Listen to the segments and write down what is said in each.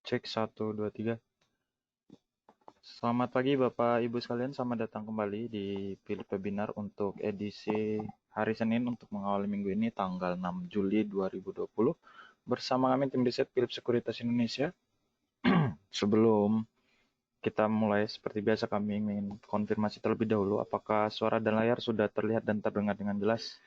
Cek 1, 2, 3. Selamat pagi Bapak Ibu sekalian, selamat datang kembali di Philip Webinar untuk edisi hari Senin untuk mengawali minggu ini tanggal 6 Juli 2020 bersama kami tim riset Philip Sekuritas Indonesia. Sebelum kita mulai, seperti biasa kami ingin konfirmasi terlebih dahulu apakah suara dan layar sudah terlihat dan terdengar dengan jelas.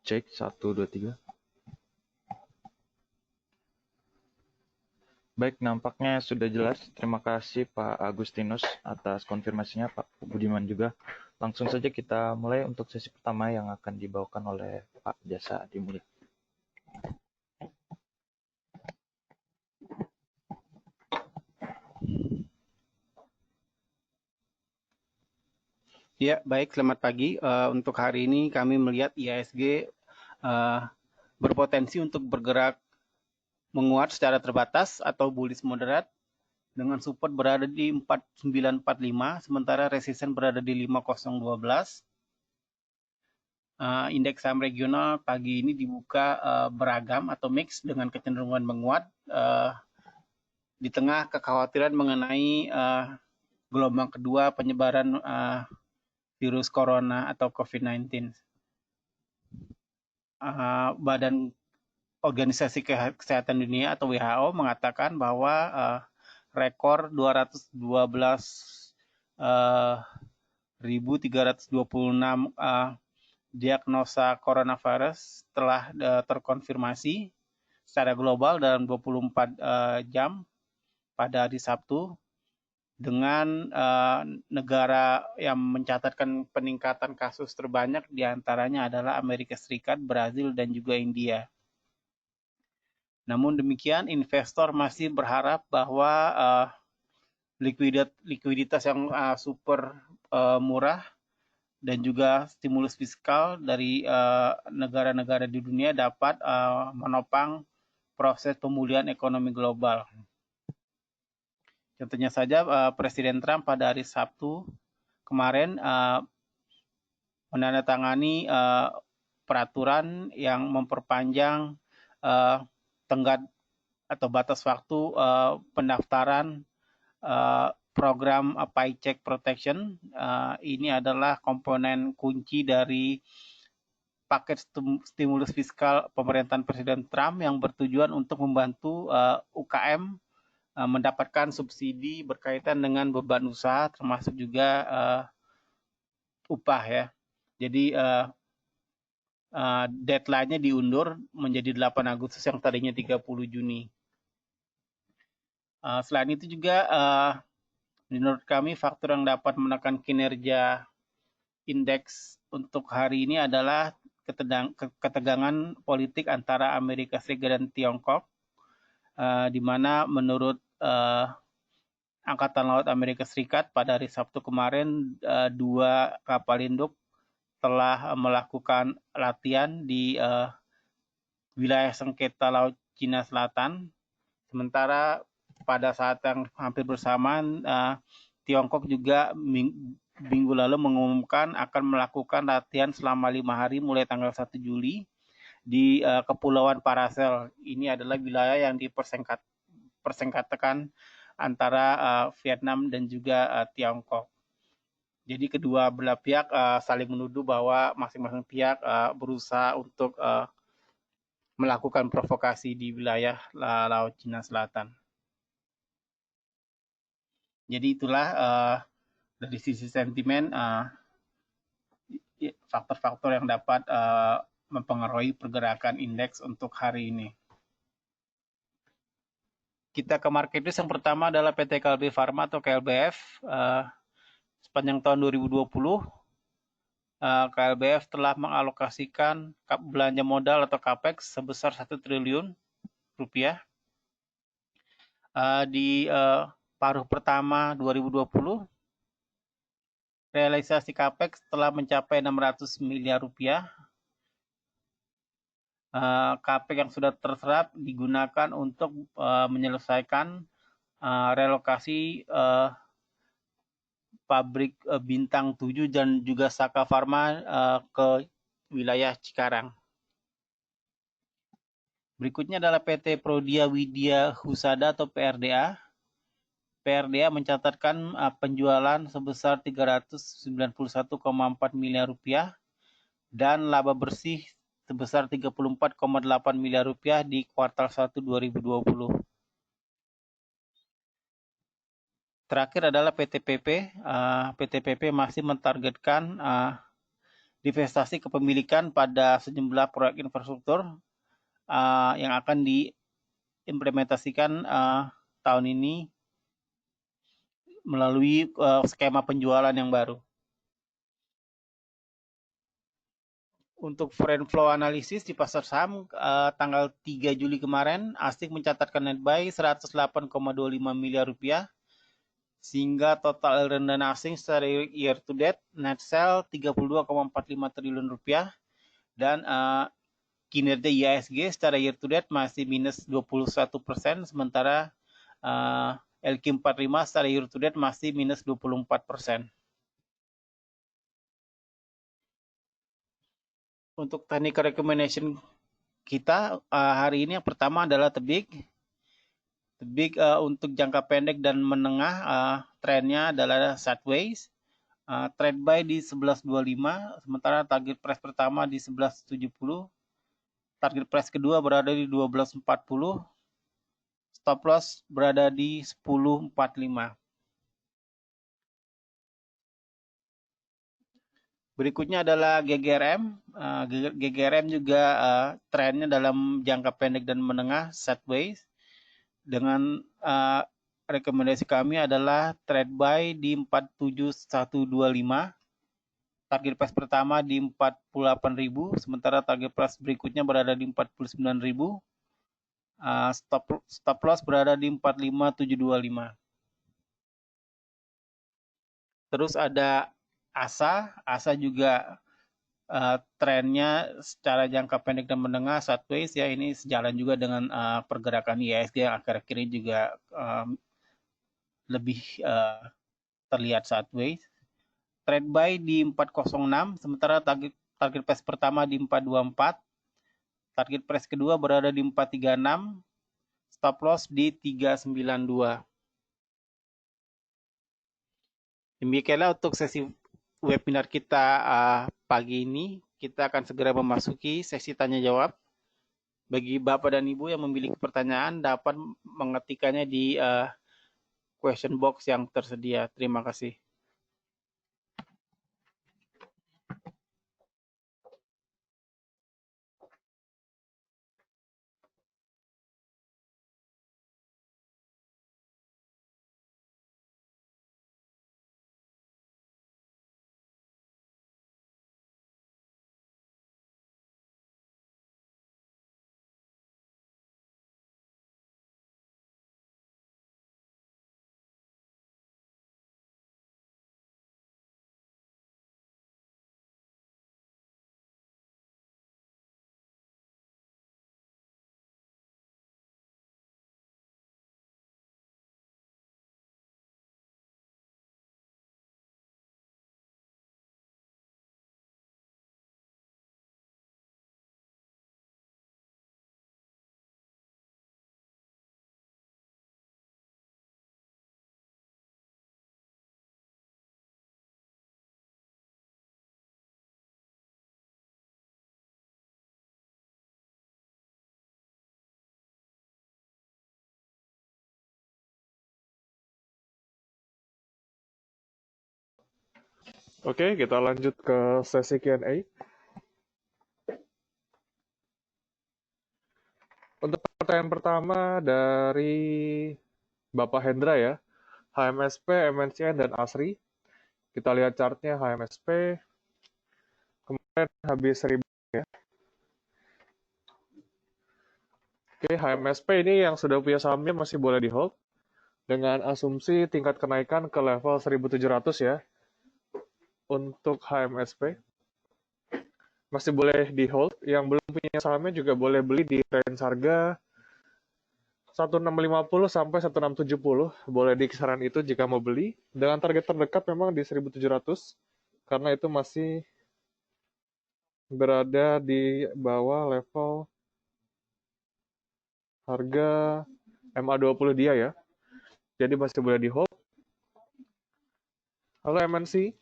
Cek 1, 2, 3. Baik, nampaknya sudah jelas. Terima kasih Pak Agustinus atas konfirmasinya, Pak Budiman juga. Langsung saja kita mulai untuk sesi pertama yang akan dibawakan oleh Pak Jasa Dimulya. Ya, baik. Selamat pagi. Untuk hari ini kami melihat IHSG berpotensi untuk bergerak menguat secara terbatas atau bullish moderat dengan support berada di 4945, sementara resisten berada di 5012. Indeks saham regional pagi ini dibuka beragam atau mix dengan kecenderungan menguat di tengah kekhawatiran mengenai gelombang kedua penyebaran virus corona atau COVID-19. Badan Organisasi Kesehatan Dunia atau WHO mengatakan bahwa rekor 212.326 diagnosa coronavirus telah terkonfirmasi secara global dalam 24 jam pada hari Sabtu, dengan negara yang mencatatkan peningkatan kasus terbanyak diantaranya adalah Amerika Serikat, Brazil, dan juga India. Namun demikian, investor masih berharap bahwa likuiditas yang super murah dan juga stimulus fiskal dari negara-negara di dunia dapat menopang proses pemulihan ekonomi global. Contohnya saja Presiden Trump pada hari Sabtu kemarin menandatangani peraturan yang memperpanjang tenggat atau batas waktu pendaftaran program Paycheck Protection. Ini adalah komponen kunci dari paket stimulus fiskal pemerintahan Presiden Trump yang bertujuan untuk membantu UKM mendapatkan subsidi berkaitan dengan beban usaha, termasuk juga upah ya. Jadi deadline-nya diundur menjadi 8 Agustus yang tadinya 30 Juni. Selain itu juga menurut kami faktor yang dapat menekan kinerja indeks untuk hari ini adalah ketegangan politik antara Amerika Serikat dan Tiongkok, di mana menurut Angkatan Laut Amerika Serikat pada hari Sabtu kemarin 2 kapal induk telah melakukan latihan di wilayah sengketa Laut Cina Selatan. Sementara pada saat yang hampir bersamaan, Tiongkok juga minggu lalu mengumumkan akan melakukan latihan selama 5 hari mulai tanggal 1 Juli di Kepulauan Paracel. Ini adalah wilayah yang dipersengketakan antara Vietnam dan juga Tiongkok. Jadi kedua belah pihak saling menuduh bahwa masing-masing pihak berusaha untuk melakukan provokasi di wilayah Laut Cina Selatan. Jadi itulah dari sisi sentimen faktor-faktor yang dapat mempengaruhi pergerakan indeks untuk hari ini. Kita ke market risk. Yang pertama adalah PT KLB Pharma atau KLBF. Sepanjang tahun 2020, KLBF telah mengalokasikan belanja modal atau CAPEX sebesar 1 triliun rupiah. Di paruh pertama 2020, realisasi CAPEX telah mencapai 600 miliar rupiah. CAPEX yang sudah terserap digunakan untuk menyelesaikan relokasi pabrik Bintang 7 dan juga Saka Pharma ke wilayah Cikarang. Berikutnya adalah PT Prodia Widya Husada atau PRDA. PRDA mencatatkan penjualan sebesar 391,4 miliar rupiah dan laba bersih sebesar 34,8 miliar rupiah di kuartal 1 2020. Terakhir adalah PT PP. PT PP masih mentargetkan divestasi kepemilikan pada sejumlah proyek infrastruktur yang akan diimplementasikan tahun ini melalui skema penjualan yang baru. Untuk foreign flow analysis di pasar saham tanggal 3 Juli kemarin, asing mencatatkan net buy 108,25 miliar rupiah, sehingga total rendah asing secara year to date net sell 32,45 triliun rupiah, dan kinerja IHSG secara year to date masih minus 21%, sementara LQ45 secara year to date masih minus 24%. Untuk technical recommendation kita hari ini yang pertama adalah tebik. Tebik untuk jangka pendek dan menengah trennya adalah sideways. Trade buy di 11.25, sementara target price pertama di 11.70. Target price kedua berada di 12.40. Stop loss berada di 10.45. Berikutnya adalah GGRM. GGRM juga trennya dalam jangka pendek dan menengah sideways. Dengan rekomendasi kami adalah trade buy di 47.125. Target price pertama di 48.000, sementara target price berikutnya berada di 49.000. Stop loss berada di 45.725. Terus ada ASA juga trennya secara jangka pendek dan menengah sideways ya, ini sejalan juga dengan pergerakan IHSG yang akhir-akhir ini juga lebih terlihat sideways. Trade buy di 406, sementara target price pertama di 424. Target price kedua berada di 436, stop loss di 392. Demikianlah untuk sesi webinar kita pagi ini. Kita akan segera memasuki sesi tanya jawab. Bagi Bapak dan Ibu yang memiliki pertanyaan dapat mengetikkannya di question box yang tersedia. Terima kasih. Oke, kita lanjut ke sesi Q&A. Untuk pertanyaan pertama dari Bapak Hendra ya, HMSP, MNCN, dan ASRI. Kita lihat chartnya HMSP, kemarin habis 1.000 ya. Oke, HMSP ini yang sudah punya sahamnya masih boleh di hold, dengan asumsi tingkat kenaikan ke level 1.700 ya, untuk HMSP. masih boleh di hold. Yang belum punya sahamnya juga boleh beli di range harga 1650 sampai 1670. Boleh di kisaran itu jika mau beli. Dengan target terdekat memang di 1700 karena itu masih berada di bawah level harga MA20 dia ya. Jadi masih boleh di hold. Lalu MNC.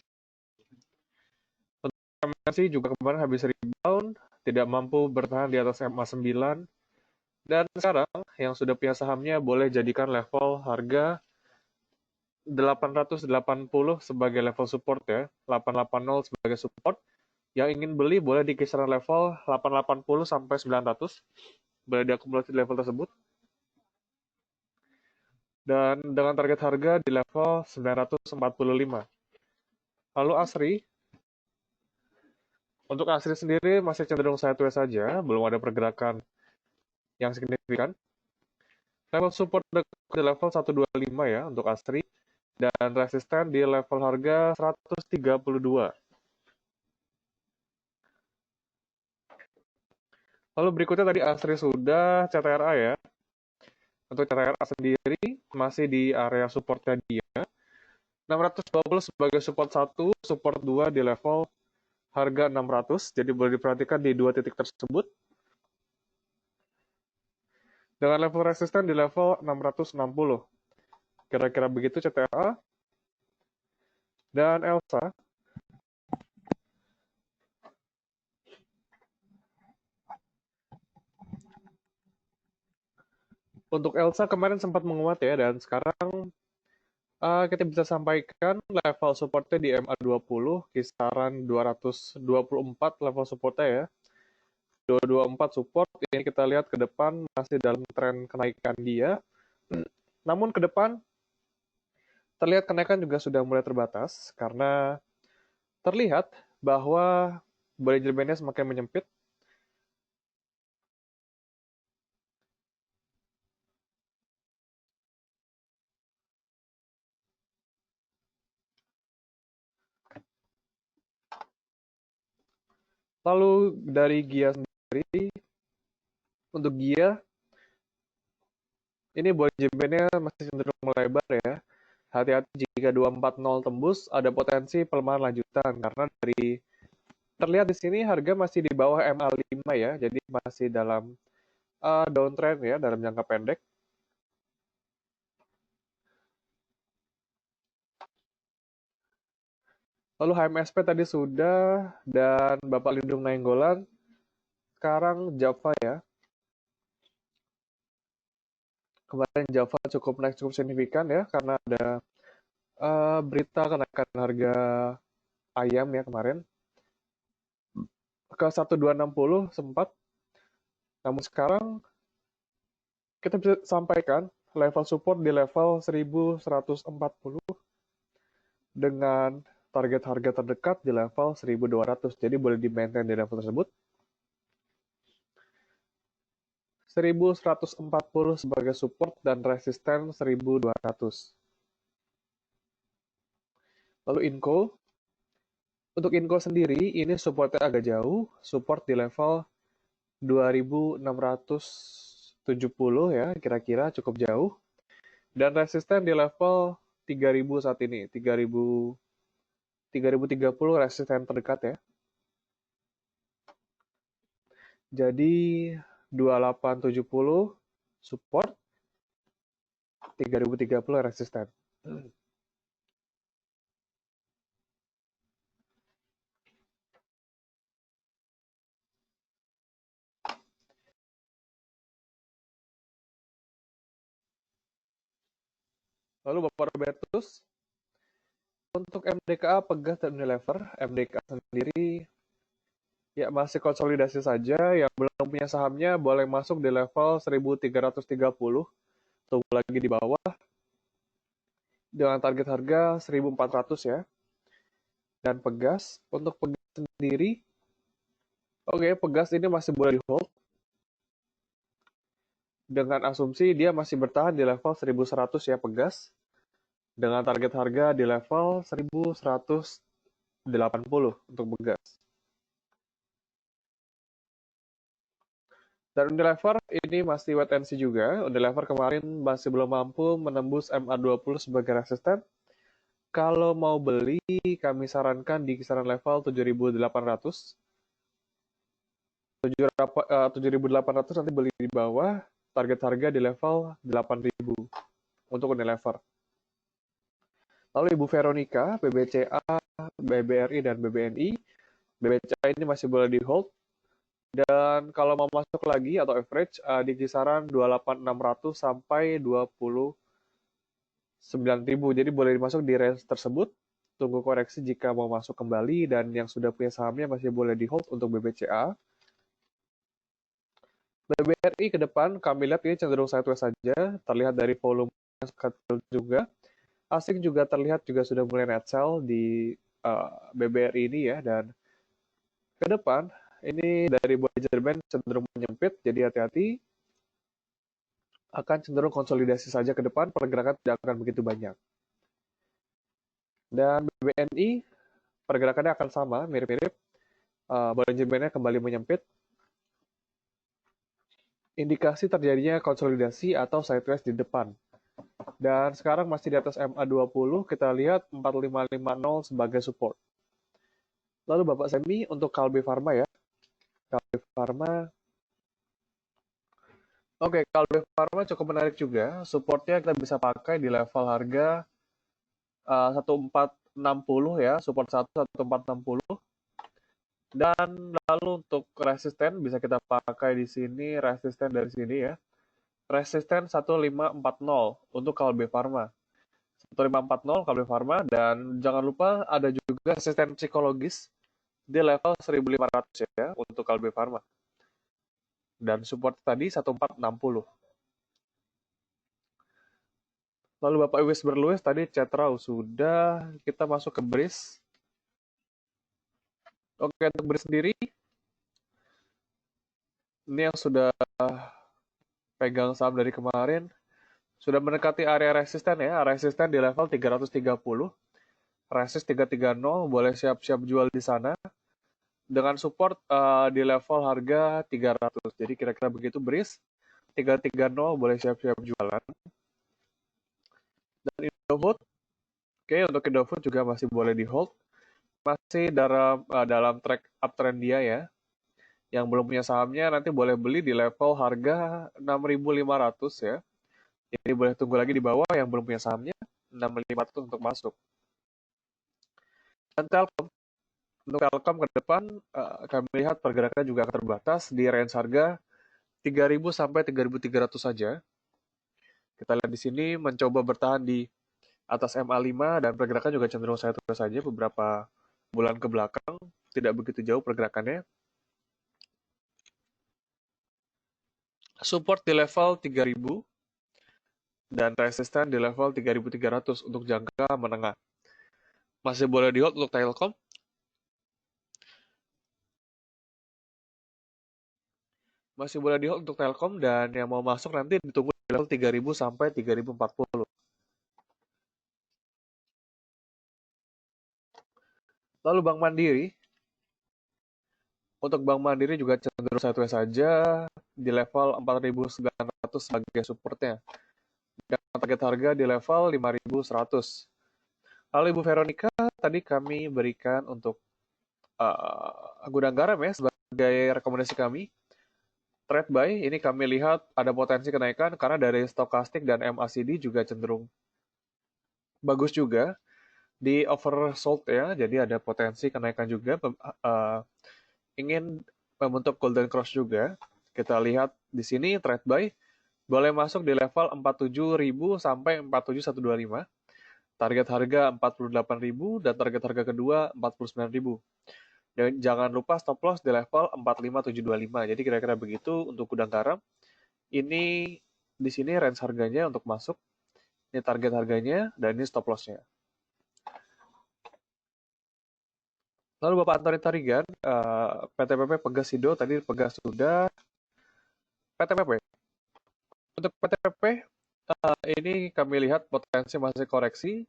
Untuk MNC juga kemarin habis rebound, tidak mampu bertahan di atas MA9. Dan sekarang yang sudah punya sahamnya boleh jadikan level harga 880 sebagai level support ya. 880 sebagai support. Yang ingin beli boleh di kisaran level 880 sampai 900. Boleh diakumulasi di level tersebut. Dan dengan target harga di level 945. Lalu ASRI. Untuk ASRI sendiri masih cenderung sideways saja, belum ada pergerakan yang signifikan. Level support di level 125 ya untuk ASRI. Dan resisten di level harga 132. Lalu berikutnya tadi ASRI sudah, CTRA ya. Untuk CTRA sendiri masih di area supportnya dia. 620 sebagai support 1, support 2 di level harga 600. Jadi boleh diperhatikan di dua titik tersebut. Dengan level resisten di level 660. Kira-kira begitu CTRA. Dan ELSA. Untuk ELSA kemarin sempat menguat ya, dan sekarang kita bisa sampaikan level supportnya di MA20, kisaran 224 level supportnya ya. 224 support, ini kita lihat ke depan masih dalam tren kenaikan dia. Namun ke depan terlihat kenaikan juga sudah mulai terbatas, karena terlihat bahwa Bollinger Bandnya semakin menyempit. Lalu dari GIA sendiri, untuk GIA, ini Bollinger Bandnya masih cenderung melebar ya. Hati-hati jika 240 tembus, ada potensi pelemahan lanjutan. Karena dari terlihat di sini harga masih di bawah MA5 ya. Jadi masih dalam downtrend ya, dalam jangka pendek. Lalu HMSP tadi sudah, dan Bapak Lindung Nainggolan. Sekarang Java ya. Kemarin Java cukup naik cukup signifikan ya, karena ada berita kenaikan harga ayam ya kemarin. Ke 1260 sempat. Namun sekarang kita bisa sampaikan level support di level 1140 dengan target harga terdekat di level 1200. Jadi boleh di-maintain di level tersebut. 1140 sebagai support dan resisten 1200. Lalu Inco. Untuk Inco sendiri, ini supportnya agak jauh. Support di level 2670 ya, kira-kira cukup jauh. Dan resisten di level 3000 saat ini. 3030 resisten terdekat ya. Jadi 2870 support, 3030 resisten. Lalu Bapak Robertus, untuk MDKA, Pegas, dan Unilever, MDKA sendiri ya masih konsolidasi saja. Yang belum punya sahamnya boleh masuk di level 1330. Tunggu lagi di bawah. Dengan target harga 1400 ya. Dan Pegas, untuk Pegas sendiri, oke, Pegas ini masih boleh di hold. Dengan asumsi dia masih bertahan di level 1100 ya Pegas. Dengan target harga di level 1180 untuk Pegas. Dan Unilever ini masih wait and see juga. Unilever kemarin masih belum mampu menembus MA20 sebagai resisten. Kalau mau beli, kami sarankan di kisaran level 7.800. 7.800 nanti beli di bawah, target harga di level 8.000 untuk Unilever. Lalu Ibu Veronica, BBCA, BBRI, dan BBNI. BBCA ini masih boleh di hold. Dan kalau mau masuk lagi atau average di kisaran 28.600 sampai 29.000. Jadi boleh dimasuk di range tersebut. Tunggu koreksi jika mau masuk kembali, dan yang sudah punya sahamnya masih boleh di hold untuk BBCA. BBRI ke depan kami lihat ini cenderung sideways saja, terlihat dari volume kecil juga. Asing juga terlihat juga sudah mulai net sell di BBRI ini ya, dan ke depan ini dari Bollinger Band cenderung menyempit, jadi hati-hati. Akan cenderung konsolidasi saja ke depan, pergerakan tidak akan begitu banyak. Dan BBNI pergerakannya akan sama, mirip-mirip. Bollinger Band-nya kembali menyempit. Indikasi terjadinya konsolidasi atau sideways di depan. Dan sekarang masih di atas MA20, kita lihat 4550 sebagai support. Lalu Bapak Semi untuk Kalbe Pharma ya. Kalbe Pharma. Oke, Kalbe Pharma cukup menarik juga. Supportnya kita bisa pakai di level harga 1460 ya, support 1460. Dan lalu untuk resisten bisa kita pakai di sini, resisten dari sini ya. Resisten 1540 untuk Kalbe Pharma. 1540 Kalbe Pharma, dan jangan lupa ada juga resisten psikologis di level 1500 ya untuk Kalbe Pharma. Dan support tadi 1460. Lalu Bapak Iwis Berluis tadi Cetrau sudah, kita masuk ke BRIS. Oke, untuk BRIS sendiri ini yang sudah pegang saham dari kemarin sudah mendekati area resisten ya, resisten di level 330. Resist 330, boleh siap-siap jual di sana. Dengan support di level harga 300. Jadi kira-kira begitu BRIS. 330 boleh siap-siap jualan. Dan Indofood, oke, untuk Indofood juga masih boleh di hold. Masih dalam track uptrend dia ya. Yang belum punya sahamnya nanti boleh beli di level harga 6.500 ya. Jadi boleh tunggu lagi di bawah yang belum punya sahamnya, 6.500 untuk masuk. Dan Telkom, untuk Telkom ke depan kami lihat pergerakannya juga akan terbatas di range harga 3.000 sampai 3.300 saja. Kita lihat di sini mencoba bertahan di atas MA5 dan pergerakan juga cenderung sideways saja beberapa bulan ke belakang, tidak begitu jauh pergerakannya. Support di level 3.000 dan resisten di level 3.300 untuk jangka menengah. Masih boleh di hold untuk Telkom. Masih boleh di hold untuk Telkom, dan yang mau masuk nanti ditunggu di level 3.000 sampai 3.040. Lalu Bank Mandiri. Untuk Bank Mandiri juga cenderung sideways saja di level 4.900 sebagai supportnya. Dan target harga di level 5.100. Lalu Ibu Veronica tadi kami berikan untuk gudang garam ya sebagai rekomendasi kami. Trade buy ini kami lihat ada potensi kenaikan karena dari stokastik dan MACD juga cenderung bagus juga di oversold ya, jadi ada potensi kenaikan juga. Ingin membentuk golden cross juga. Kita lihat di sini trade buy boleh masuk di level 47.000 sampai 47.125. Target harga 48.000 dan target harga kedua 49.000. Dan jangan lupa stop loss di level 45725. Jadi kira-kira begitu untuk gudang garam. Ini di sini range harganya untuk masuk. Ini target harganya dan ini stop loss-nya. Lalu Bapak Antoni Tarigan, PTPP Pegasido tadi Pegas sudah. PTPP. Untuk PTPP ini kami lihat potensi masih koreksi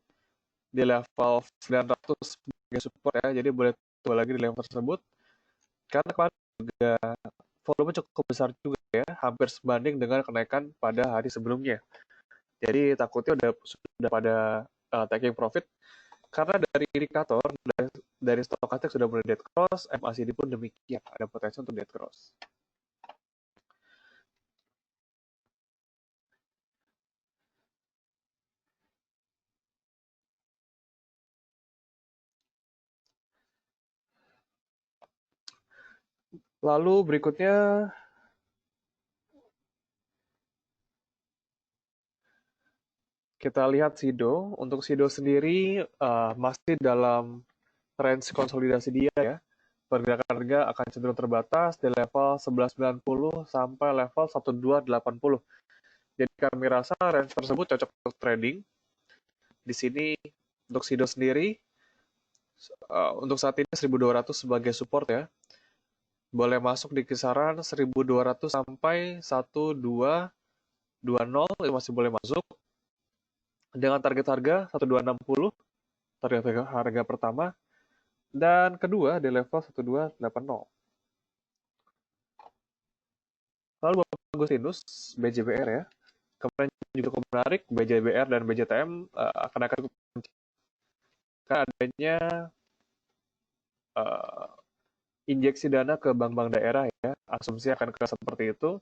di level 900 sebagai support ya. Jadi boleh tunggu lagi di level tersebut. Karena kemarin juga volume cukup besar juga ya, hampir sebanding dengan kenaikan pada hari sebelumnya. Jadi takutnya sudah pada taking profit karena dari indikator dari stokastik sudah mulai dead cross, MACD pun demikian, ada potensi untuk dead cross. Lalu berikutnya kita lihat SIDO. Untuk SIDO sendiri masih dalam range konsolidasi dia ya. Pergerakan harga akan cenderung terbatas di level 1190 sampai level 1280. Jadi kami rasa range tersebut cocok untuk trading. Di sini untuk SIDO sendiri untuk saat ini 1200 sebagai support ya. Boleh masuk di kisaran 1200 sampai 1220 itu masih boleh masuk. Dengan target harga 1260, target harga pertama, dan kedua di level 1280. Lalu Bapak Agustinus, BJBR ya. Kemarin juga cukup menarik, BJBR dan BJTM akan adanya injeksi dana ke bank-bank daerah ya. Asumsi akan seperti itu.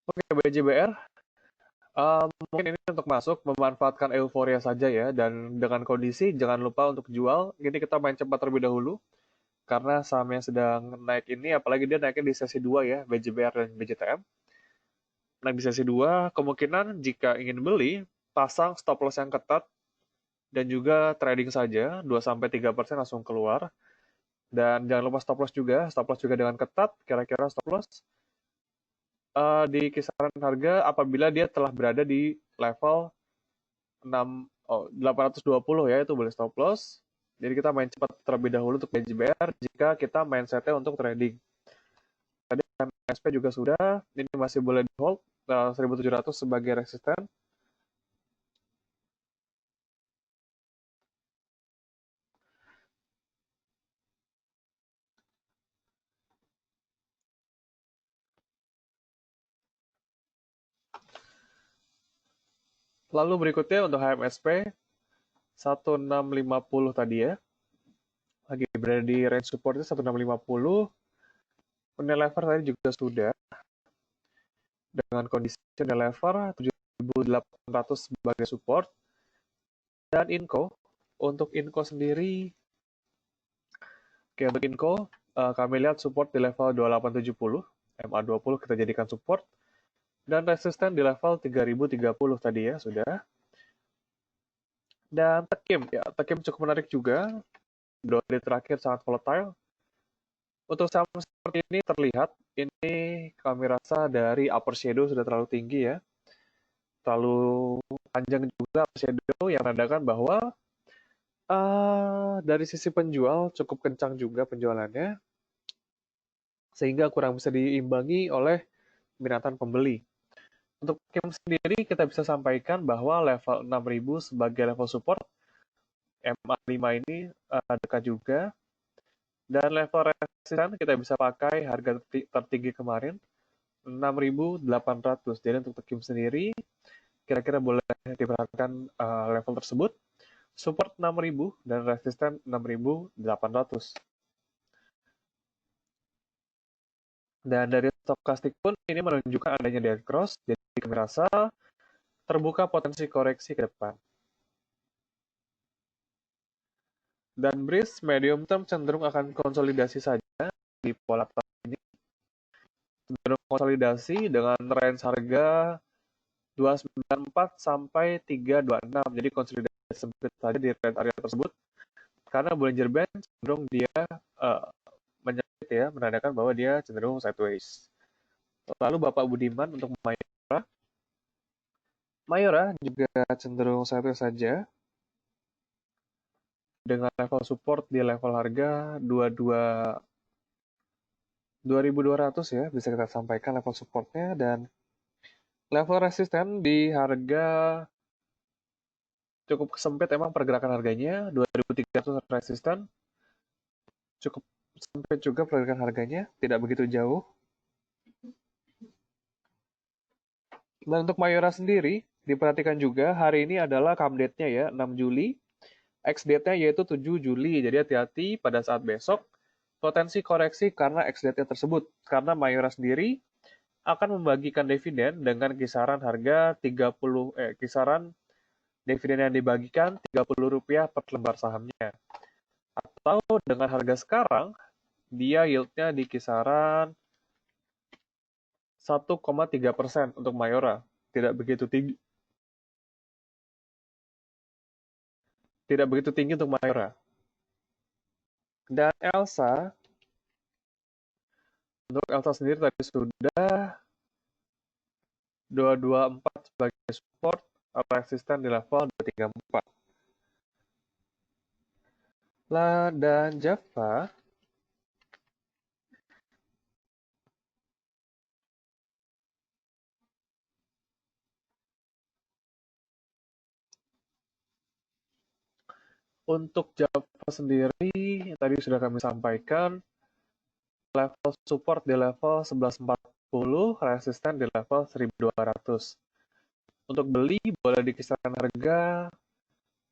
Oke, BJBR mungkin ini untuk masuk memanfaatkan euforia saja ya, dan dengan kondisi jangan lupa untuk jual. Ini kita main cepat terlebih dahulu karena saham yang sedang naik ini, apalagi dia naiknya di sesi 2 ya, BJBR dan BJTM. Naik di sesi 2, kemungkinan jika ingin beli, pasang stop loss yang ketat dan juga trading saja 2-3% langsung keluar. Dan jangan lupa stop loss juga dengan ketat, kira-kira stop loss di kisaran harga apabila dia telah berada di level 820 ya, itu boleh stop loss. Jadi kita main cepat terlebih dahulu untuk BJBR jika kita mindsetnya untuk trading. Tadi MSP juga sudah, ini masih boleh di hold 1700 sebagai resisten. Lalu berikutnya untuk HMSP 1650 tadi ya. Lagi berada di range supportnya 1650. Unilever tadi juga sudah dengan kondisi Unilever 7800 sebagai support. Dan untuk Inco sendiri, untuk Inco kami lihat support di level 2870, MA20 kita jadikan support, dan resisten di level 3030 tadi ya sudah. Dan Tekim cukup menarik juga, 2 hari terakhir sangat volatile. Untuk saham seperti ini terlihat, ini kami rasa dari upper shadow sudah terlalu tinggi ya, terlalu panjang juga upper shadow yang menandakan bahwa dari sisi penjual cukup kencang juga penjualannya, sehingga kurang bisa diimbangi oleh minatan pembeli. Untuk Kim sendiri kita bisa sampaikan bahwa level 6000 sebagai level support, MA5 ini dekat juga, dan level resisten kita bisa pakai harga tertinggi kemarin 6.800. Jadi untuk Kim sendiri kira-kira boleh diperhatikan level tersebut, support 6.000 dan resisten 6.800. Dan dari stokastik pun ini menunjukkan adanya dead cross, jadi kami rasa terbuka potensi koreksi ke depan. Dan BRIS medium term cenderung akan konsolidasi saja di pola ini. Cenderung konsolidasi dengan range harga 294 sampai 326. Jadi konsolidasi sempit saja di range area tersebut. Karena Bollinger Band cenderung dia menyempit ya, menandakan bahwa dia cenderung sideways. Lalu Bapak Budiman untuk Mayora juga cenderung sideways saja dengan level support di level harga 2200 ya, bisa kita sampaikan level supportnya. Dan Level resisten di harga cukup sempit emang pergerakan harganya, 2.300 resisten, cukup sempit juga pergerakan harganya, tidak begitu jauh. Dan untuk Mayora sendiri, diperhatikan juga hari ini adalah come date-nya ya, 6 Juli. Ex date-nya yaitu 7 Juli, jadi hati-hati pada saat besok potensi koreksi karena ex date-nya tersebut. Karena Mayora sendiri akan membagikan dividen dengan kisaran harga kisaran dividen yang dibagikan Rp30 per lembar sahamnya. Atau dengan harga sekarang, dia yield-nya di kisaran 1,3% untuk Mayora. Tidak begitu tinggi. Tidak begitu tinggi untuk Mayora. Dan Elsa, untuk Elsa sendiri tadi sudah 224 sebagai support, resisten di level 234. Dan Java, untuk Java sendiri, tadi sudah kami sampaikan, level support di level 1140, resisten di level 1200. Untuk beli boleh di kisaran harga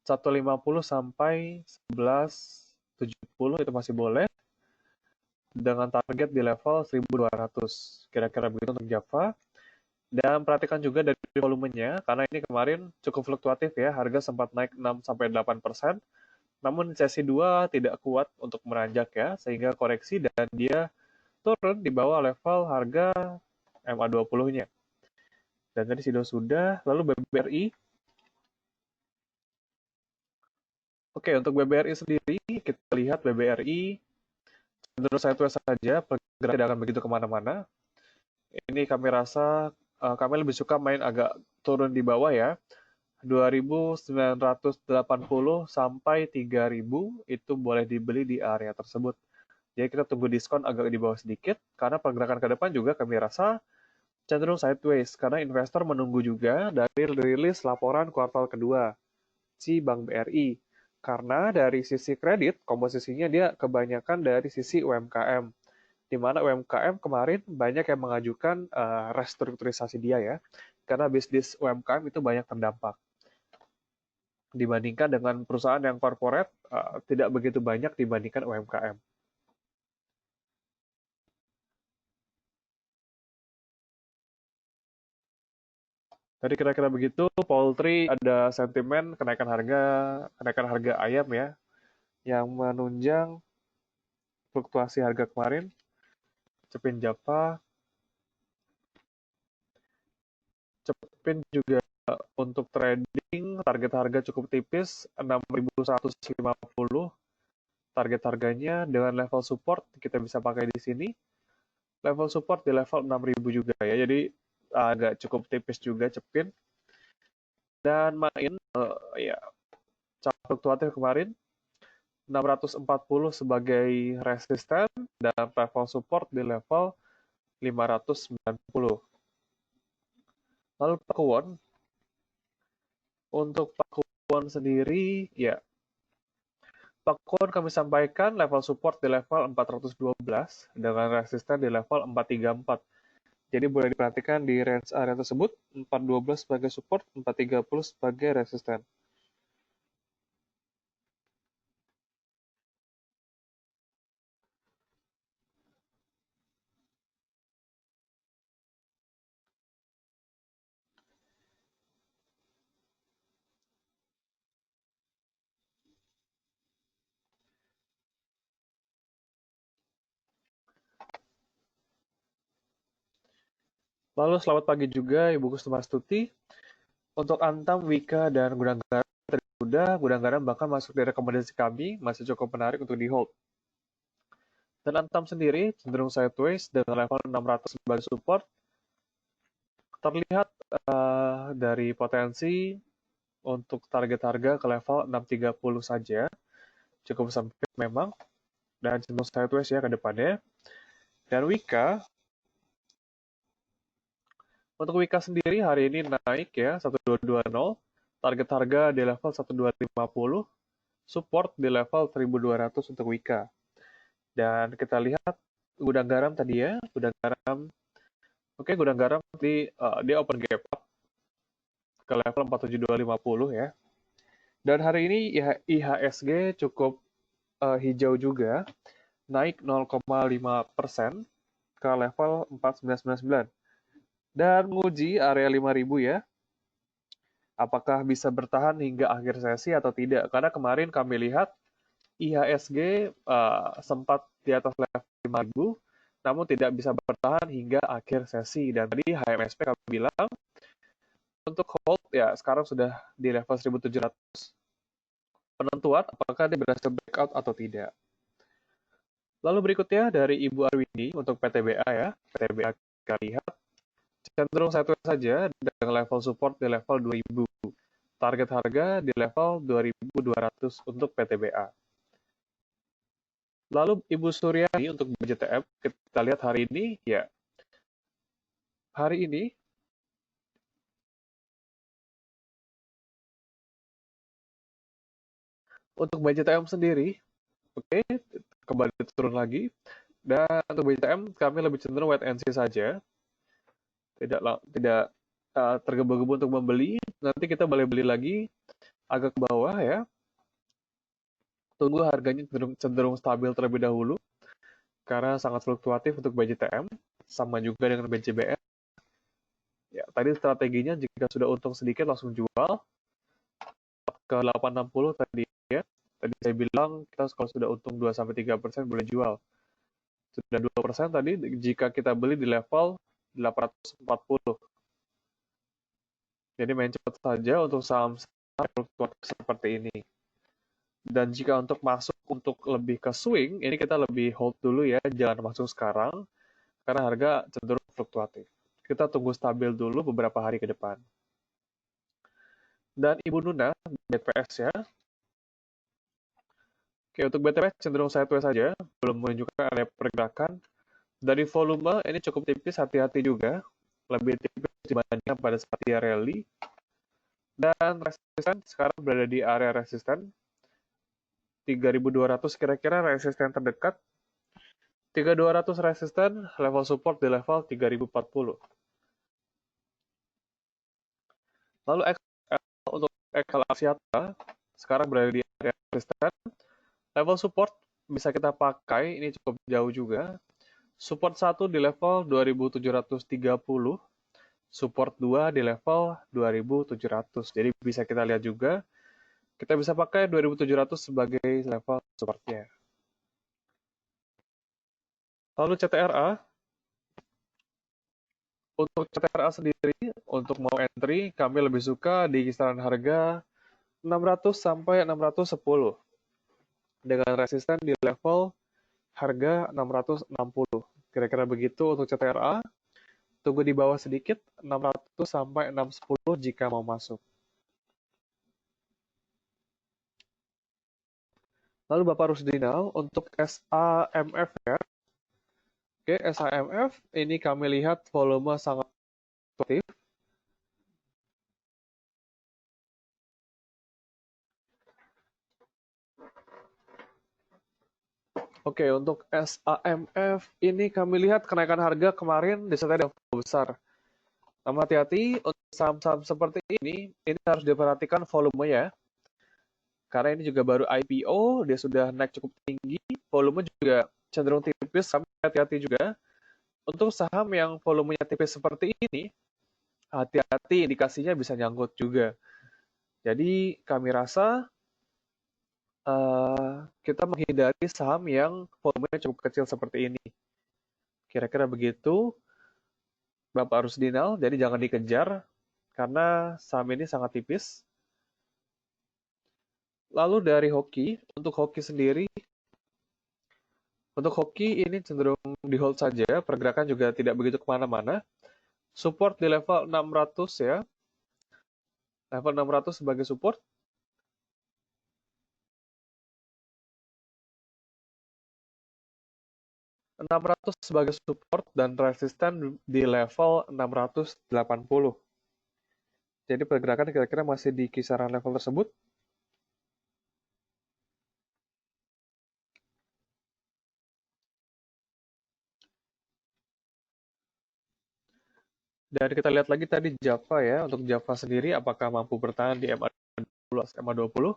150 sampai 1170 itu masih boleh dengan target di level 1200. Kira-kira begitu untuk Java. Dan perhatikan juga dari volumenya karena ini kemarin cukup fluktuatif ya, harga sempat naik 6 sampai 8%. Namun sesi 2 tidak kuat untuk meranjak ya, sehingga koreksi dan dia turun di bawah level harga MA20-nya. Dan tadi sudah, lalu BBRI. Oke, untuk BBRI sendiri, kita lihat BBRI cenderung sideways saja, pergerakan tidak akan begitu kemana-mana. Ini kami rasa, kami lebih suka main agak turun di bawah ya. 2.980 sampai 3.000 itu boleh dibeli di area tersebut. Jadi kita tunggu diskon agak di bawah sedikit, karena pergerakan ke depan juga kami rasa cenderung sideways, karena investor menunggu juga dari rilis laporan kuartal kedua si Bank BRI. Karena dari sisi kredit, komposisinya dia kebanyakan dari sisi UMKM. Di mana UMKM kemarin banyak yang mengajukan restrukturisasi dia ya, karena bisnis UMKM itu banyak terdampak. Dibandingkan dengan perusahaan yang corporate, tidak begitu banyak dibandingkan UMKM. Tadi kira-kira begitu, poultry ada sentimen kenaikan harga ayam ya, yang menunjang fluktuasi harga kemarin. Cepin Java, Cepin juga untuk trading, target harga cukup tipis, 6.150. Target harganya dengan level support kita bisa pakai di sini. Level support di level 6.000 juga ya, jadi agak cukup tipis juga Cepin. Dan main, ya, sangat fluktuatif kemarin, 640 sebagai resisten dan level support di level 590. Lalu Pakuwon, untuk Pakuwon sendiri, ya, Pakuwon kami sampaikan level support di level 412 dengan resisten di level 434. Jadi boleh diperhatikan di range area tersebut, 412 sebagai support, 430 sebagai resisten. Lalu selamat pagi juga Ibu Kustumastuti. Untuk Antam, Wika, dan Gudang Garam Gudang Garam bahkan masuk di rekomendasi kami, masih cukup menarik untuk di hold. Dan Antam sendiri cenderung sideways dengan level 600 sebagai support. Terlihat dari potensi untuk target harga ke level 630 saja. Cukup sempit memang. Dan cenderung sideways ya ke depannya. Dan Wika Untuk Wika sendiri hari ini naik ya 1220, target harga di level 1250, support di level 1200 untuk Wika. Dan kita lihat gudang garam tadi ya, gudang garam. Oke, gudang garam di open gap up ke level 47250 ya. Dan hari ini IHSG cukup hijau juga, naik 0,5% ke level 4999 dan menguji area 5000 ya. Apakah bisa bertahan hingga akhir sesi atau tidak? Karena kemarin kami lihat IHSG sempat di atas level 5000 namun tidak bisa bertahan hingga akhir sesi. Dan tadi HMSP kami bilang untuk hold ya sekarang sudah di level 1700. Penentuan apakah dia berhasil breakout atau tidak. Lalu berikutnya dari Ibu Arwini untuk PTBA ya. PTBA kita lihat cenderung sideways saja dengan level support di level 2000. Target harga di level 2200 untuk PTBA. Lalu Ibu Suryani untuk BJTF kita lihat hari ini ya. Hari ini untuk BJTM sendiri oke, kembali turun lagi. Dan untuk BJTM kami lebih cenderung wait and see saja. Tidak tergebo-gebo untuk membeli. Nanti kita boleh beli lagi agak ke bawah ya. Tunggu harganya cenderung stabil terlebih dahulu karena sangat fluktuatif untuk BJTM, sama juga dengan BJBN. Ya, tadi strateginya jika sudah untung sedikit langsung jual ke 860 tadi ya. Tadi saya bilang kita kalau sudah untung 2-3% boleh jual. Sudah 2% tadi jika kita beli di level 840. Jadi main cepat saja untuk saham fluktuatif seperti ini. Dan jika untuk masuk untuk lebih ke swing, ini kita lebih hold dulu ya, jangan masuk sekarang, karena harga cenderung fluktuatif. Kita tunggu stabil dulu beberapa hari ke depan. Dan Ibu Nuna, BTPS ya. Oke, untuk BTPS cenderung sideways saja, belum menunjukkan area pergerakan. Dari volume, ini cukup tipis, hati-hati juga. Lebih tipis dibandingkan pada saat dia rally. Dan resisten sekarang berada di area resisten. 3200 kira-kira resisten terdekat. 3200 resisten, level support di level 3040. Lalu untuk XL Axiata sekarang berada di area resisten. Level support bisa kita pakai, ini cukup jauh juga. Support 1 di level 2730, support 2 di level 2700. Jadi bisa kita lihat juga, kita bisa pakai 2700 sebagai level supportnya. Lalu CTRA. Untuk CTRA sendiri, untuk mau entry, kami lebih suka di kisaran harga 600 sampai 610. Dengan resisten di level harga 660. Kira-kira begitu untuk CTRA. Tunggu di bawah sedikit, 600 sampai 610 jika mau masuk. Lalu Bapak Rusdinal, untuk SAMF ya. Oke, SAMF ini kami lihat volume sangat fluktuatif. Oke, untuk SAMF ini kami lihat kenaikan harga kemarin disertai dengan volume besar. Namun hati-hati untuk saham-saham seperti ini harus diperhatikan volumenya. Karena ini juga baru IPO, dia sudah naik cukup tinggi, volume juga cenderung tipis, sampai hati-hati juga. Untuk saham yang volumenya tipis seperti ini, hati-hati indikasinya bisa nyangkut juga. Jadi kami rasa kita menghindari saham yang volumenya cukup kecil seperti ini. Kira-kira begitu, Bapak Rusdinal, jadi jangan dikejar, karena saham ini sangat tipis. Lalu dari hoki, untuk hoki sendiri, untuk hoki ini cenderung di hold saja, pergerakan juga tidak begitu kemana-mana. Support di level 600 ya, level 600 sebagai support. 600 sebagai support dan resisten di level 680. Jadi pergerakan kira-kira masih di kisaran level tersebut. Dan kita lihat lagi tadi Java ya, untuk Java sendiri apakah mampu bertahan di MA20, MA20.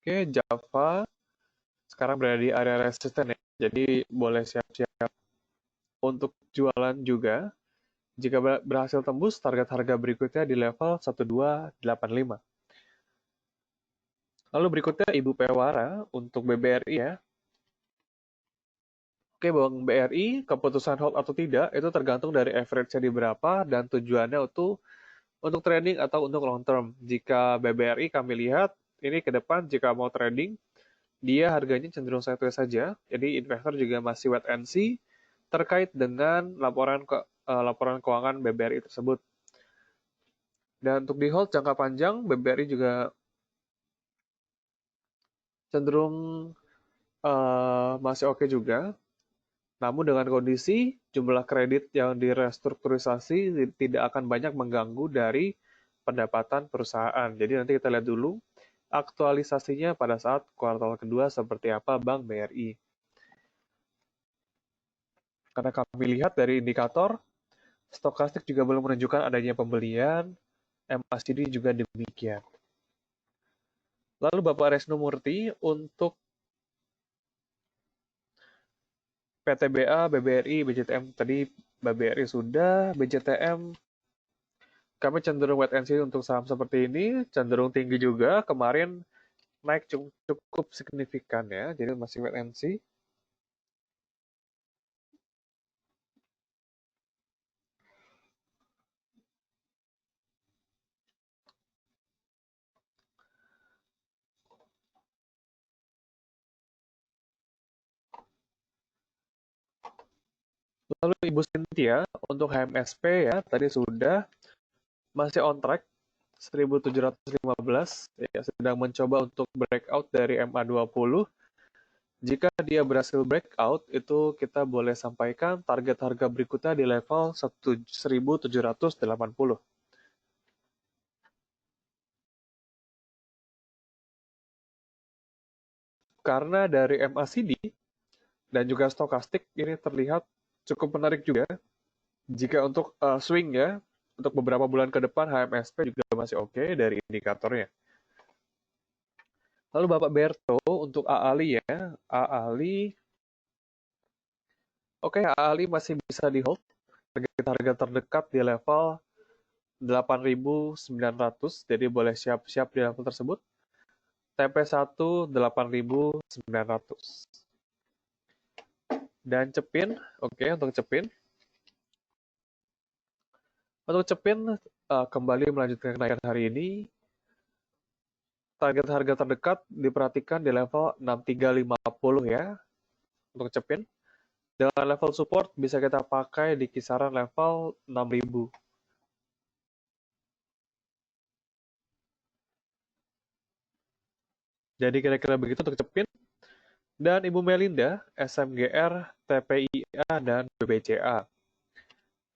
Oke, Java sekarang berada di area resisten ya, jadi boleh siap-siap untuk jualan juga jika berhasil tembus target harga berikutnya di level 1285. Lalu berikutnya Ibu Pewara untuk BBRI ya. Oke, Bang BRI, keputusan hold atau tidak itu tergantung dari average-nya di berapa dan tujuannya untuk trading atau untuk long term. Jika BBRI kami lihat, ini ke depan jika mau trading, dia harganya cenderung sideways saja. Jadi investor juga masih wait and see terkait dengan laporan keuangan BBRI tersebut. Dan untuk di hold jangka panjang, BBRI juga cenderung masih oke juga. Namun dengan kondisi jumlah kredit yang direstrukturisasi tidak akan banyak mengganggu dari pendapatan perusahaan. Jadi nanti kita lihat dulu aktualisasinya pada saat kuartal kedua seperti apa Bank BRI. Karena kami lihat dari indikator, stokastik juga belum menunjukkan adanya pembelian, MACD juga demikian. Lalu Bapak Resno Murti untuk PTBA, BBRI, BJTM tadi BBRI sudah, BJTM kami cenderung wait and see untuk saham seperti ini, cenderung tinggi juga, kemarin naik cukup signifikan ya, jadi masih wait and see. Lalu Ibu Cynthia untuk HMSP ya, tadi sudah masih on track 1715 ya, sedang mencoba untuk breakout dari MA20. Jika dia berhasil breakout, itu kita boleh sampaikan target harga berikutnya di level 1780. Karena dari MACD dan juga stokastik ini terlihat cukup menarik juga. Jika untuk swing ya, untuk beberapa bulan ke depan HMSP juga masih oke dari indikatornya. Lalu Bapak Berto untuk AALI ya, AALI, oke AALI masih bisa di hold. Harga terdekat di level 8.900, jadi boleh siap-siap di level tersebut. TP1 8.900. Dan Cepin, oke untuk Cepin. Untuk Cepin kembali melanjutkan kenaikan hari ini. Target harga terdekat diperhatikan di level 6350 ya untuk Cepin. Dengan level support bisa kita pakai di kisaran level 6000. Jadi kira-kira begitu untuk Cepin. Dan Ibu Melinda, SMGR, TPIA, dan BBCA.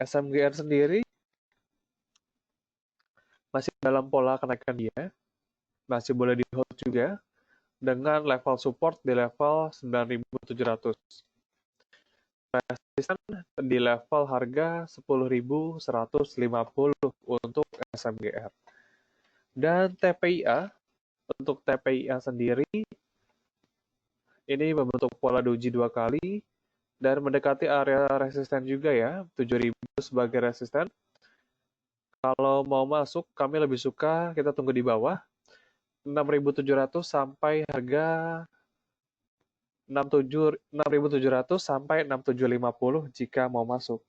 SMGR sendiri masih dalam pola kenaikan dia, masih boleh di hold juga, dengan level support di level 9.700. Resisten di level harga 10.150 untuk SMGR. Dan TPIA, untuk TPIA sendiri, ini membentuk pola doji 2 kali, dan mendekati area resisten juga ya, 7.000 sebagai resisten. Kalau mau masuk, kami lebih suka kita tunggu di bawah, 6.700 sampai harga 6.700 sampai 6.750 jika mau masuk.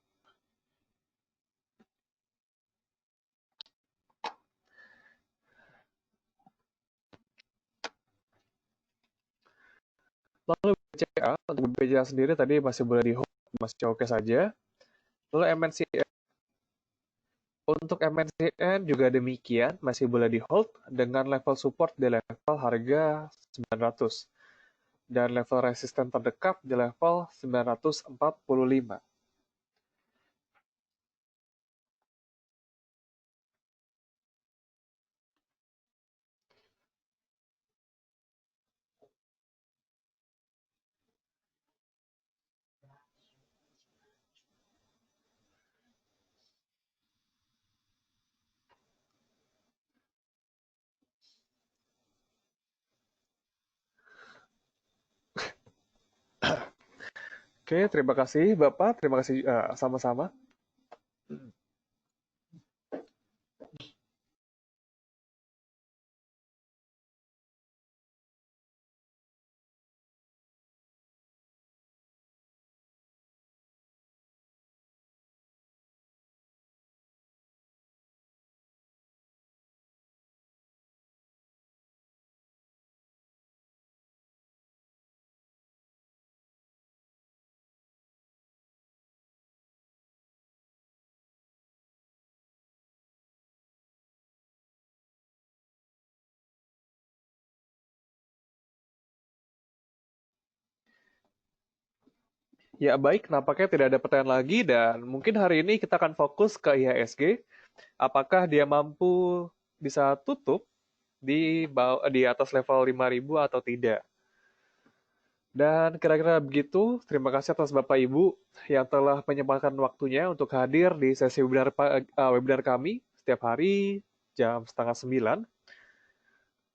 Lalu BCA, untuk BCA sendiri tadi masih boleh di hold, masih oke saja. Lalu MNCN, untuk MNCN juga demikian, masih boleh di hold dengan level support di level harga 900. dan level resisten terdekat di level 945. Oke, terima kasih Bapak, terima kasih sama-sama. Ya baik, nampaknya tidak ada pertanyaan lagi dan mungkin hari ini kita akan fokus ke IHSG. Apakah dia mampu bisa tutup di atas level 5.000 atau tidak? Dan kira-kira begitu, terima kasih atas Bapak Ibu yang telah menyempatkan waktunya untuk hadir di sesi webinar kami setiap hari jam 8:30.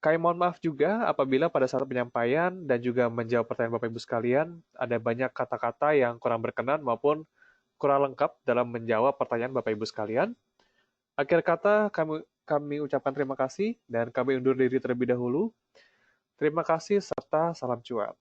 Kami mohon maaf juga apabila pada saat penyampaian dan juga menjawab pertanyaan Bapak Ibu sekalian, ada banyak kata-kata yang kurang berkenan maupun kurang lengkap dalam menjawab pertanyaan Bapak Ibu sekalian. Akhir kata, kami ucapkan terima kasih dan kami undur diri terlebih dahulu. Terima kasih serta salam cuan.